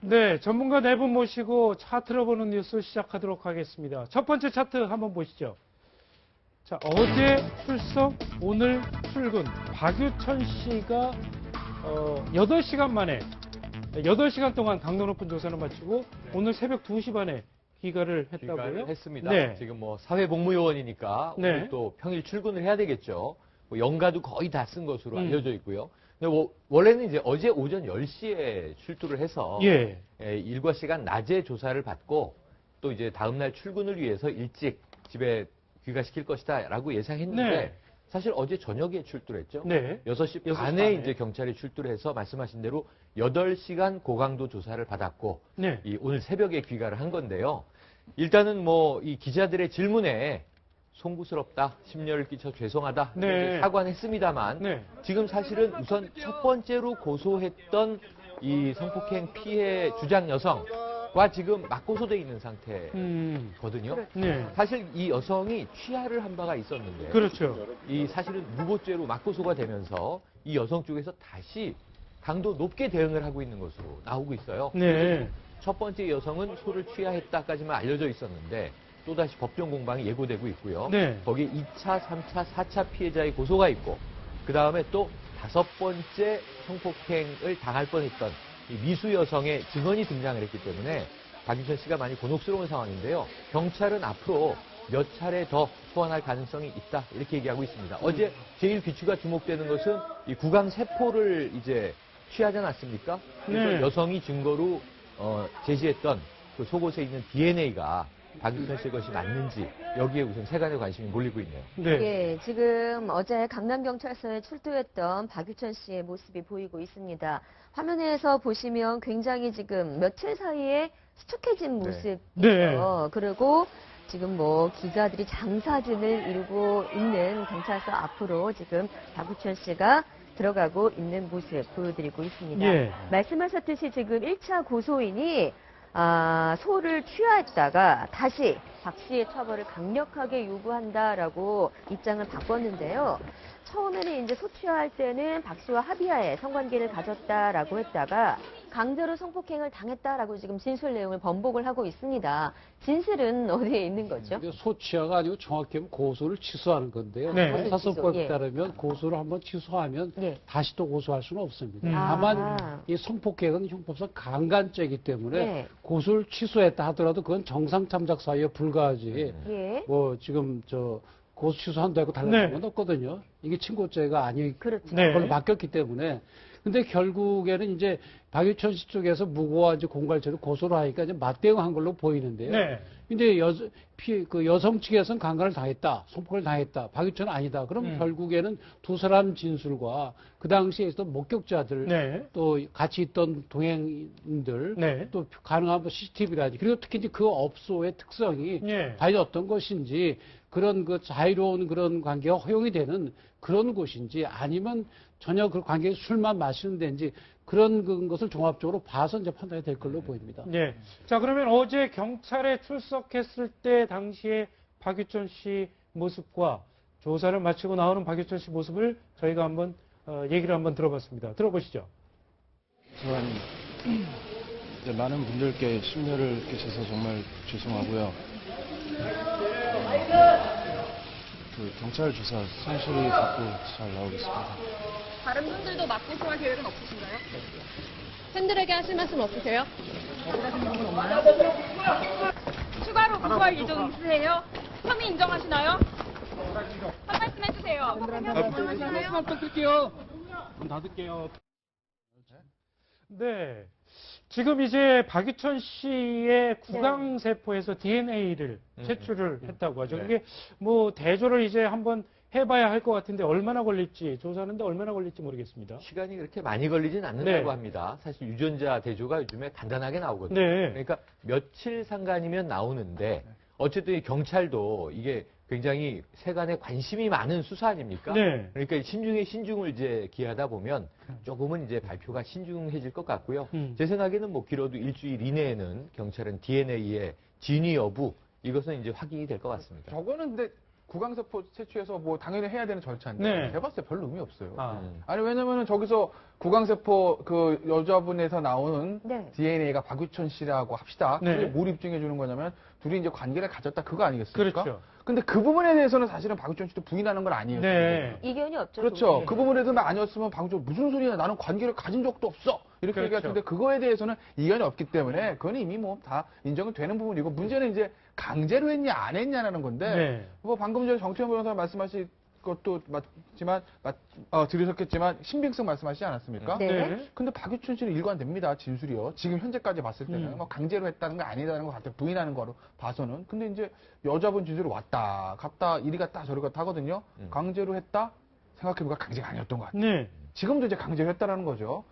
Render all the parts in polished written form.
네, 전문가 네 분 모시고 차트로 보는 뉴스 시작하도록 하겠습니다. 첫 번째 차트 한번 보시죠. 자, 어제 출석, 오늘 출근. 박유천 씨가 8시간 만에, 8시간 동안 강도 높은 조사를 마치고 오늘 새벽 2시 반에 귀가를 했다고요? 귀가를 했습니다. 네. 지금 뭐 사회복무요원이니까 네. 오늘 또 평일 출근을 해야 되겠죠. 뭐 연가도 거의 다 쓴 것으로 알려져 있고요. 근데 원래는 이제 어제 오전 10시에 출두를 해서 예. 일과 시간 낮에 조사를 받고 또 이제 다음날 출근을 위해서 일찍 집에 귀가시킬 것이다라고 예상했는데 네. 사실 어제 저녁에 출두를 했죠. 네. 6시 6시 반에 반에. 이제 경찰이 출두를 해서 말씀하신 대로 8시간 고강도 조사를 받았고 네. 오늘 새벽에 귀가를 한 건데요. 일단은 뭐 이 기자들의 질문에 송구스럽다, 심려를 끼쳐 죄송하다 네. 이렇게 사과는 했습니다만 네. 지금 사실은 우선 첫 번째로 고소했던 이 성폭행 피해 주장 여성과 지금 맞고소돼 있는 상태거든요. 네. 사실 이 여성이 취하를 한 바가 있었는데 그렇죠. 이 사실은 무고죄로 맞고소가 되면서 이 여성 쪽에서 다시 강도 높게 대응을 하고 있는 것으로 나오고 있어요. 네. 첫 번째 여성은 소를 취하했다까지만 알려져 있었는데 또다시 법정 공방이 예고되고 있고요. 네. 거기에 2차, 3차, 4차 피해자의 고소가 있고 그 다음에 또 5번째 성폭행을 당할 뻔했던 이 미수 여성의 증언이 등장을 했기 때문에 박유천 씨가 많이 곤혹스러운 상황인데요. 경찰은 앞으로 몇 차례 더 소환할 가능성이 있다 이렇게 얘기하고 있습니다. 어제 제일 귀추가 주목되는 것은 이 구강 세포를 이제 취하지 않았습니까? 그래서 네. 여성이 증거로 제시했던 그 속옷에 있는 DNA가 박유천 씨의 것이 맞는지 여기에 우선 세간의 관심이 몰리고 있네요. 네. 예, 지금 어제 강남경찰서에 출두했던 박유천 씨의 모습이 보이고 있습니다. 화면에서 보시면 굉장히 지금 며칠 사이에 수척해진 모습이죠. 네. 그리고 지금 뭐 기자들이 장사진을 이루고 있는 경찰서 앞으로 지금 박유천 씨가 들어가고 있는 모습 보여드리고 있습니다. 예. 말씀하셨듯이 지금 1차 고소인이 소를 취하했다가 다시 박 씨의 처벌을 강력하게 요구한다라고 입장을 바꿨는데요. 처음에는 이제 소취할 때는 박 씨와 합의하에 성관계를 가졌다라고 했다가 강제로 성폭행을 당했다라고 지금 진술 내용을 번복을 하고 있습니다. 진실은 어디에 있는 거죠? 소취하가 아니고 정확히 하면 고소를 취소하는 건데요. 네. 형사소법에 예. 따르면 고소를 한번 취소하면 예. 다시 또 고소할 수는 없습니다. 음. 다만 이 성폭행은 형법상 강간죄이기 때문에 네. 고소를 취소했다 하더라도 그건 정상참작 사유에 불과하지. 예. 뭐 지금 고소 취소한다고 달라진 네. 건 없거든요. 이게 친고죄가 아니 그렇죠. 네. 걸로 바뀌었기 때문에. 근데 결국에는 이제 박유천 씨 쪽에서 무고와 이제 공갈죄로 고소를 하니까 이제 맞대응한 걸로 보이는데요. 네. 근데 여성 측에서는 강간을 당했다, 성폭행을 당했다, 박유천은 아니다. 그럼 결국에는 두 사람 진술과 그 당시에 있던 목격자들, 네. 또 같이 있던 동행인들, 네. 또 가능한 뭐 CCTV라든지, 그리고 특히 이제 그 업소의 특성이 예. 과연 어떤 것인지, 그런 그 자유로운 그런 관계가 허용이 되는 그런 곳인지, 아니면 전혀 그 관계에 술만 마시는 데인지, 그런 것을 종합적으로 봐서 이제 판단이 될 걸로 보입니다. 네. 자, 그러면 어제 경찰에 출석했을 때 당시에 박유천 씨 모습과 조사를 마치고 나오는 박유천 씨 모습을 저희가 한번 얘기를 한번 들어봤습니다. 들어보시죠. 우선 이제 많은 분들께 심려를 끼쳐서 정말 죄송하고요. 그 경찰 조사 성실히 받고 잘 나오겠습니다. 다른 분들도 맞고소할 계획은 없으신가요? 팬들에게 하실 말씀 없으세요? 추가로 고소할 예정 있으세요? 혐의 인정하시나요? 한 말씀 해주세요. 인정하시나요? 부탁드릴게요. 문 닫을게요. 네. 지금 이제 박유천 씨의 구강세포에서 DNA를 채취를 했다고 하죠. 네. 그게 뭐 대조를 이제 한번 해봐야 할 것 같은데 얼마나 걸릴지, 조사하는데 얼마나 걸릴지 모르겠습니다. 시간이 그렇게 많이 걸리진 않는다고 네. 합니다. 사실 유전자 대조가 요즘에 간단하게 나오거든요. 네. 그러니까 며칠 상간이면 나오는데 어쨌든 이 경찰도 이게 굉장히 세간에 관심이 많은 수사 아닙니까? 네. 그러니까 신중에 신중을 이제 기하다 보면 조금은 이제 발표가 신중해질 것 같고요. 제 생각에는 뭐 길어도 일주일 이내에는 경찰은 DNA의 진위 여부 이것은 이제 확인이 될 것 같습니다. 저거는 근데 구강세포 채취해서 뭐 당연히 해야 되는 절차인데 네. 제가 봤을 때 별로 의미 없어요. 아. 아니 왜냐면은 저기서 구강세포 그 여자분에서 나오는 네. DNA가 박유천 씨라고 합시다. 네. 그게 뭘 입증해 주는 거냐면 둘이 이제 관계를 가졌다 그거 아니겠습니까? 그렇죠. 근데 그 부분에 대해서는 사실은 박유천 씨도 부인하는 건 아니에요. 네. 이견이 없죠. 그렇죠. 그 그 부분에 대해서 아니었으면 박유천 무슨 소리야? 나는 관계를 가진 적도 없어. 이렇게 그렇죠. 얘기할 텐데 그거에 대해서는 이견이 없기 때문에 그건 이미 뭐 다 인정이 되는 부분이고 문제는 이제 강제로 했냐 안 했냐라는 건데 네. 뭐 방금 전에 정태현 변호사 말씀하신 것도 맞지만 들으셨겠지만 신빙성 말씀하시지 않았습니까? 네. 근데 박유천 씨는 일관됩니다. 진술이요. 지금 현재까지 봤을 때는 뭐 강제로 했다는 거 아니다는 거 같아 부인하는 거로 봐서는. 근데 이제 여자분 진술이 왔다 갔다 이리 갔다 저리 갔다 하거든요. 강제로 했다 생각해보니까 강제가 아니었던 것 같아요. 네. 지금도 이제 강제로 했다라는 거죠.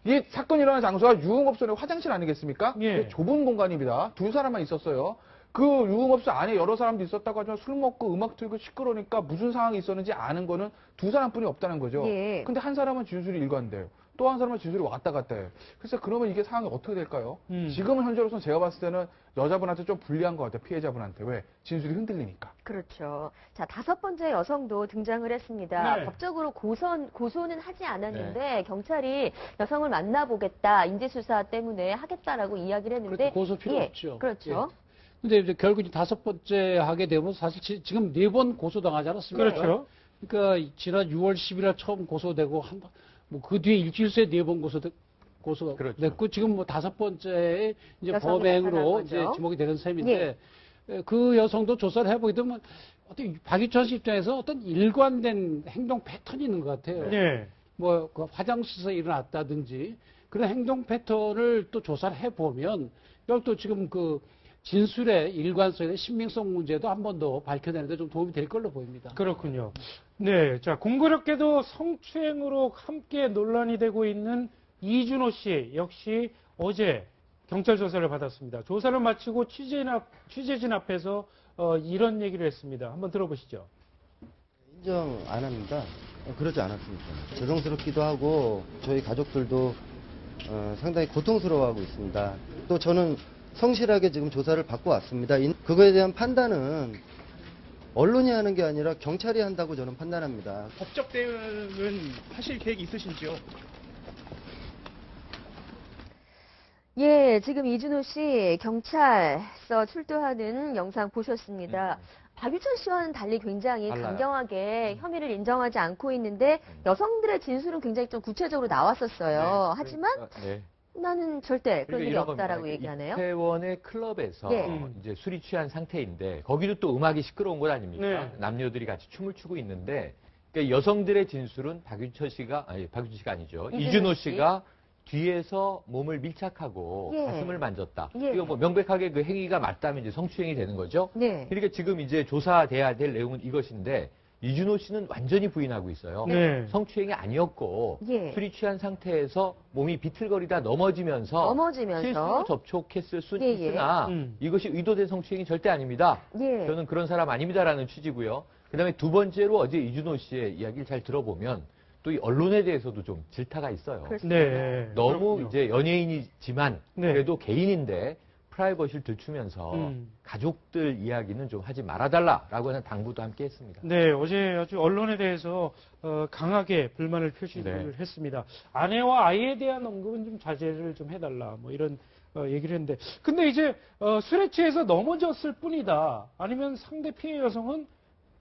이 사건이 일어난 장소가 유흥업소의 화장실 아니겠습니까? 예. 좁은 공간입니다. 두 사람만 있었어요. 그 유흥업소 안에 여러 사람도 있었다고 하지만 술 먹고 음악 틀고 시끄러우니까 무슨 상황이 있었는지 아는 거는 두 사람뿐이 없다는 거죠. 예. 근데 한 사람은 진술이 일관돼요. 또 한 사람은 진술이 왔다 갔다 해요. 그래서 그러면 이게 상황이 어떻게 될까요? 지금은 현재로서는 제가 봤을 때는 여자분한테 좀 불리한 것 같아요. 피해자분한테. 왜? 진술이 흔들리니까. 그렇죠. 자, 5번째 여성도 등장을 했습니다. 네. 법적으로 고소는 하지 않았는데 경찰이 여성을 만나보겠다, 인지수사 때문에 하겠다라고 이야기를 했는데 그렇죠. 고소 필요 예, 없죠. 그렇죠. 근데 이제 결국 이제 5번째 하게 되면 사실 지금 4번 고소당하지 않았습니까? 그렇죠. 그러니까 지난 6월 10일에 처음 고소되고 뭐 그 뒤에 일주일 새에 4번 고소됐고 그렇죠. 지금 뭐 5번째에 이제 여성이 법행으로 나타난 이제 거죠. 지목이 되는 셈인데 그 여성도 조사를 해보게 되면 어떤 박유천 씨 입장에서 어떤 일관된 행동 패턴이 있는 것 같아요. 네. 뭐 그 화장실에서 일어났다든지 그런 행동 패턴을 또 조사를 해보면 이걸 또 지금 그 진술의 일관성이나 신빙성 문제도 한 번 더 밝혀내는데 좀 도움이 될 걸로 보입니다. 그렇군요. 네. 자, 공교롭게도 성추행으로 함께 논란이 되고 있는 이준호 씨 역시 어제 경찰 조사를 받았습니다. 조사를 마치고 취재진 앞에서 이런 얘기를 했습니다. 한번 들어보시죠. 인정 안 합니다. 그러지 않았습니다. 죄송스럽기도 하고 저희 가족들도 상당히 고통스러워하고 있습니다. 또 저는 성실하게 지금 조사를 받고 왔습니다. 그거에 대한 판단은 언론이 하는 게 아니라 경찰이 한다고 저는 판단합니다. 법적 대응은 하실 계획이 있으신지요? 예, 지금 이준호 씨 경찰서 출두하는 영상 보셨습니다. 박유천 씨와는 달리 굉장히 달라요. 강경하게 혐의를 인정하지 않고 있는데 여성들의 진술은 굉장히 좀 구체적으로 나왔었어요. 하지만 네. 나는 절대 그런 일이 이런 없다라고 겁니다. 얘기하네요. 이태원의 클럽에서 네. 이제 술이 취한 상태인데 거기도 또 음악이 시끄러운 것 아닙니까? 네. 남녀들이 같이 춤을 추고 있는데 그러니까 여성들의 진술은 박유천 씨가 아니죠. 이준호 씨가 뒤에서 몸을 밀착하고 예. 가슴을 만졌다. 예. 이거 뭐 명백하게 그 행위가 맞다면 이제 성추행이 되는 거죠. 네. 그러니까 지금 이제 조사돼야 될 내용은 이것인데 이준호 씨는 완전히 부인하고 있어요. 네. 성추행이 아니었고 예. 술이 취한 상태에서 몸이 비틀거리다 넘어지면서 실수로 접촉했을 수 예, 있으나 이것이 의도된 성추행이 절대 아닙니다. 예. 저는 그런 사람 아닙니다라는 취지고요. 그다음에 두 번째로 어제 이준호 씨의 이야기를 잘 들어보면 또 이 언론에 대해서도 좀 질타가 있어요. 네. 너무 그렇군요. 이제 연예인이지만 네. 그래도 개인인데 프라이버시를 들추면서 가족들 이야기는 좀 하지 말아달라라고 하는 당부도 함께 했습니다. 네, 어제 아주 언론에 대해서 강하게 불만을 표시를 했습니다. 아내와 아이에 대한 언급은 좀 자제를 좀 해달라, 뭐 이런 얘기를 했는데, 근데 이제 술에 취해서 넘어졌을 뿐이다. 아니면 상대 피해 여성은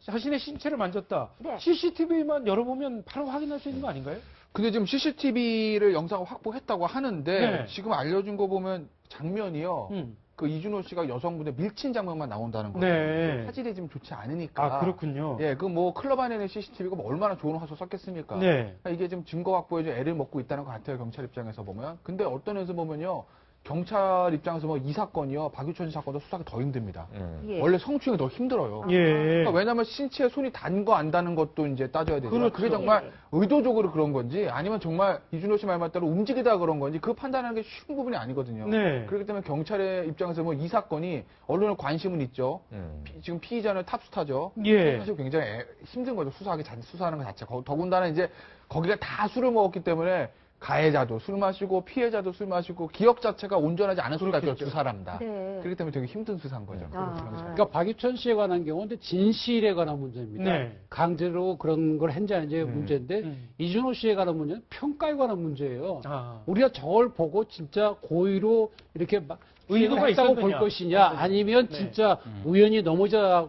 자신의 신체를 만졌다. 네. CCTV만 열어보면 바로 확인할 수 있는 거 아닌가요? 근데 지금 CCTV를 영상을 확보했다고 하는데 네. 지금 알려준 거 보면 장면이요. 그 이준호 씨가 여성분의 밀친 장면만 나온다는 거예요. 네. 화질이 지금 좋지 않으니까. 아, 그렇군요. 예, 그 뭐 클럽 안에는 CCTV가 뭐 얼마나 좋은 화소 썼겠습니까? 네. 그러니까 이게 지금 증거 확보에 좀 애를 먹고 있다는 것 같아요. 경찰 입장에서 보면. 근데 어떤 면에서 보면요. 경찰 입장에서 뭐 이 사건이요. 박유천 씨 사건도 수사가 더 힘듭니다. 예. 원래 성추행이 더 힘들어요. 예. 그러니까 왜냐하면 신체에 손이 단 거 안 닿는 것도 이제 따져야 되죠. 그렇죠. 그게 정말 예. 의도적으로 그런 건지 아니면 정말 이준호 씨 말 맞대로 움직이다 그런 건지 그 판단하는 게 쉬운 부분이 아니거든요. 네. 그렇기 때문에 경찰의 입장에서 뭐 이 사건이 언론의 관심은 있죠. 음. 지금 피의자는 탑스타죠. 예. 사실 굉장히 힘든 거죠. 수사하는 것 자체가. 더군다나 이제 거기가 다 술을 먹었기 때문에 가해자도 술 마시고 피해자도 술 마시고 기억 자체가 온전하지 않을 수가 있죠. 그렇겠죠. 두 사람 다. 네. 그렇기 때문에 되게 힘든 수사인 거죠. 그러니까 박유천 씨에 관한 경우는 진실에 관한 문제입니다. 네. 강제로 그런 걸 했는지 아닌지 문제인데 이준호 씨에 관한 문제는 평가에 관한 문제예요. 아. 우리가 저걸 보고 진짜 고의로 이렇게 막 의도가 했다고 볼 있었느냐. 것이냐 아니면 네. 진짜 우연히 넘어져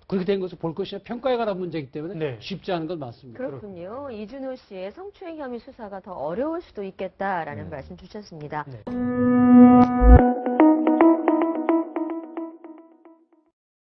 그렇게 된 것을 볼 것이냐 평가에 관한 문제이기 때문에 네. 쉽지 않은 건 맞습니다. 그렇군요. 이준호 씨의 성추행 혐의 수사가 더 어려울 수도 있겠다라는 말씀 주셨습니다. 네.